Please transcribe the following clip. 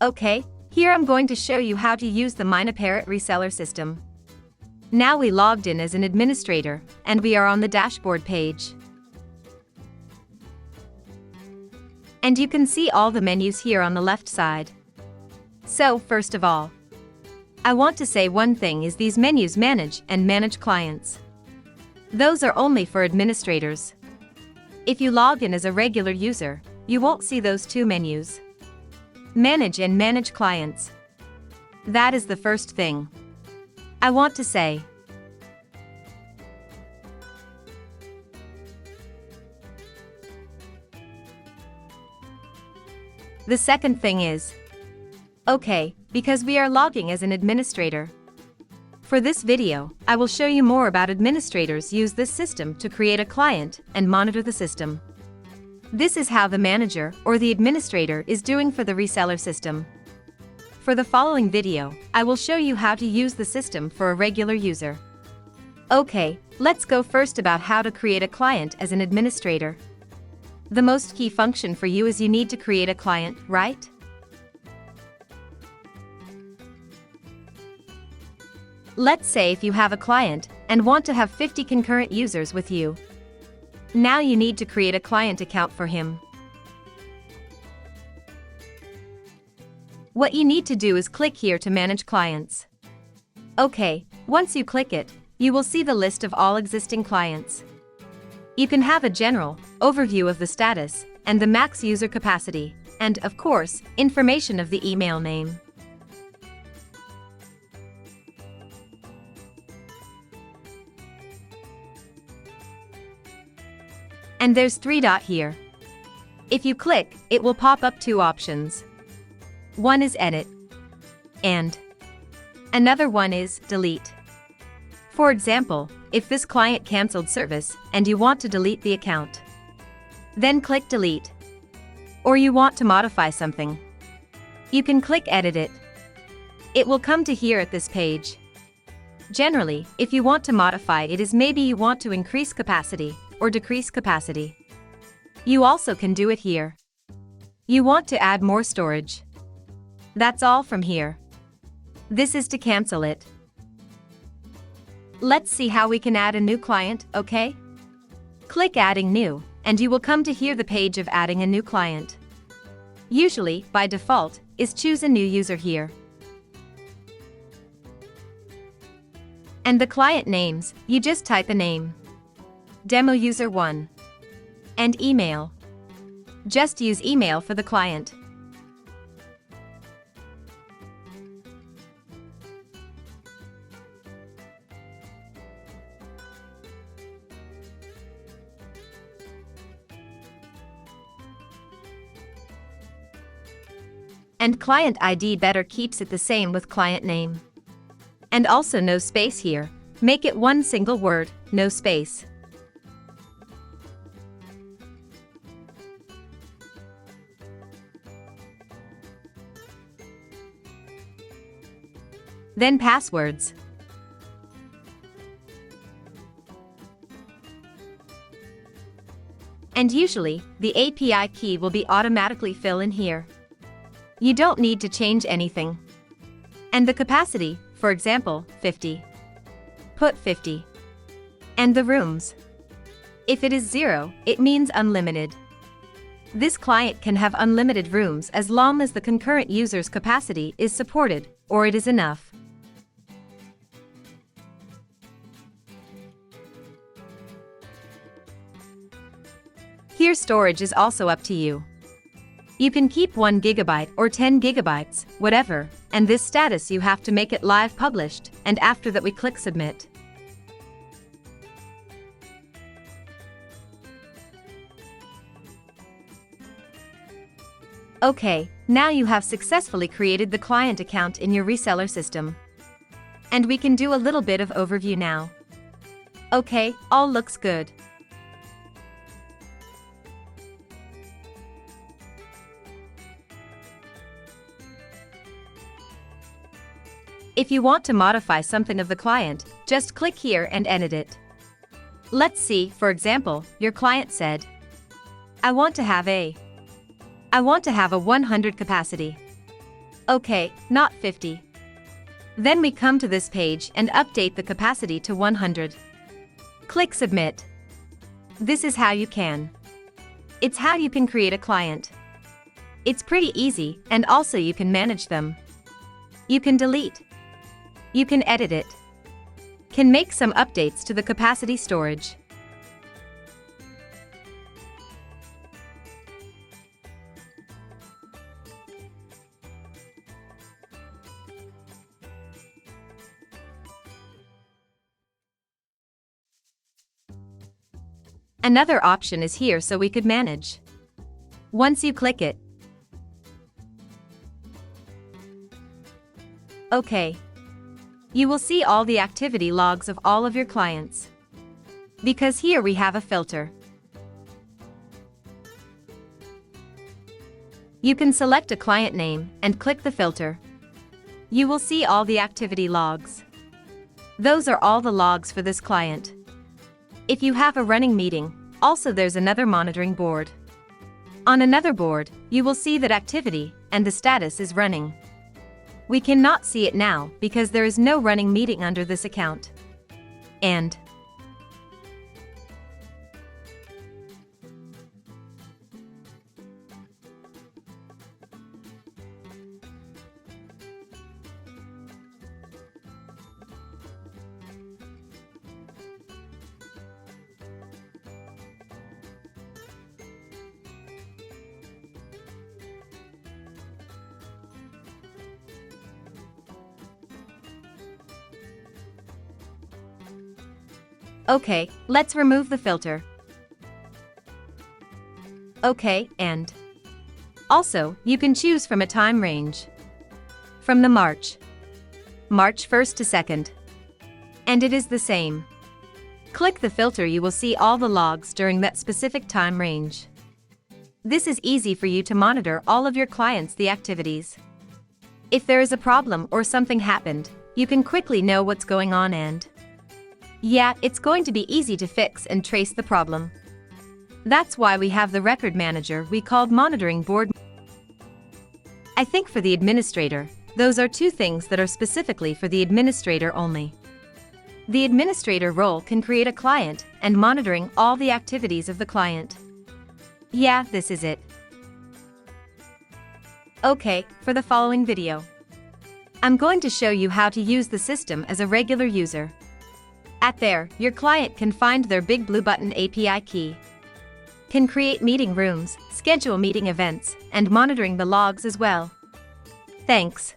Okay, here I'm going to show you how to use the MyNaParrot reseller system. Now we logged in as an administrator, and we are on the dashboard page. And you can see all the menus here on the left side. So, first of all, I want to say one thing is these menus manage clients. Those are only for administrators. If you log in as a regular user, you won't see those two menus. Manage clients. That is the first thing I want to say. The second thing is, okay, because we are logging as an administrator. For this video, I will show you more about administrators use this system to create a client and monitor the system. This is how the manager or the administrator is doing for the reseller system. For the following video, I will show you how to use the system for a regular user. Okay, let's go first about how to create a client as an administrator. The most key function for you is you need to create a client, right? Let's say if you have a client and want to have 50 concurrent users with you. Now you need to create a client account for him. What you need to do is click here to manage clients. Okay, once you click it, you will see the list of all existing clients. You can have a general overview of the status and the max user capacity, and of course, information of the email name. And there's 3 dots here. If you click, it will pop up 2 options. One is edit, and another one is delete. For example, if this client canceled service and you want to delete the account, then click delete. Or you want to modify something, you can click edit it. It will come to here at this page. Generally, if you want to modify it is maybe you want to increase capacity or decrease capacity. You also can do it here. You want to add more storage. That's all from here. This is to cancel it. Let's see how we can add a new client, okay? Click adding new, and you will come to here the page of adding a new client. Usually, by default, is choose a new user here. And the client names, you just type a name. Demo user 1. And email. Just use email for the client. And client ID better keeps it the same with client name. And also no space here. Make it one single word, no space. Then passwords. And usually, the API key will be automatically fill in here. You don't need to change anything. And the capacity, for example, 50. Put 50. And the rooms. If it is 0, it means unlimited. This client can have unlimited rooms as long as the concurrent user's capacity is supported, or it is enough. Here storage is also up to you. You can keep 1 GB or 10 GB, whatever, and this status you have to make it live published, and after that we click submit. Okay, now you have successfully created the client account in your reseller system. And we can do a little bit of overview now. Okay, all looks good. If you want to modify something of the client, just click here and edit it. Let's see, for example, your client said, I want to have a 100 capacity. Okay, not 50. Then we come to this page and update the capacity to 100. Click Submit. This is how you can. It's how you can create a client. It's pretty easy, and also you can manage them. You can delete. You can edit it. Can make some updates to the capacity storage. Another option is here so we could manage. Once you click it. Okay. You will see all the activity logs of all of your clients. Because here we have a filter. You can select a client name and click the filter. You will see all the activity logs. Those are all the logs for this client. If you have a running meeting, also there's another monitoring board. On another board, you will see that activity and the status is running. We cannot see it now because there is no running meeting under this account. And okay, let's remove the filter. Okay, and also, you can choose from a time range. From the March 1st to 2nd. And it is the same. Click the filter, you will see all the logs during that specific time range. This is easy for you to monitor all of your clients' the activities. If there is a problem or something happened, you can quickly know what's going on and yeah, it's going to be easy to fix and trace the problem. That's why we have the record manager we called monitoring board. I think for the administrator, those are two things that are specifically for the administrator only. The administrator role can create a client and monitoring all the activities of the client. Yeah, this is it. Okay, for the following video, I'm going to show you how to use the system as a regular user. At there, your client can find their big blue button API key. Can create meeting rooms, schedule meeting events, and monitoring the logs as well. Thanks.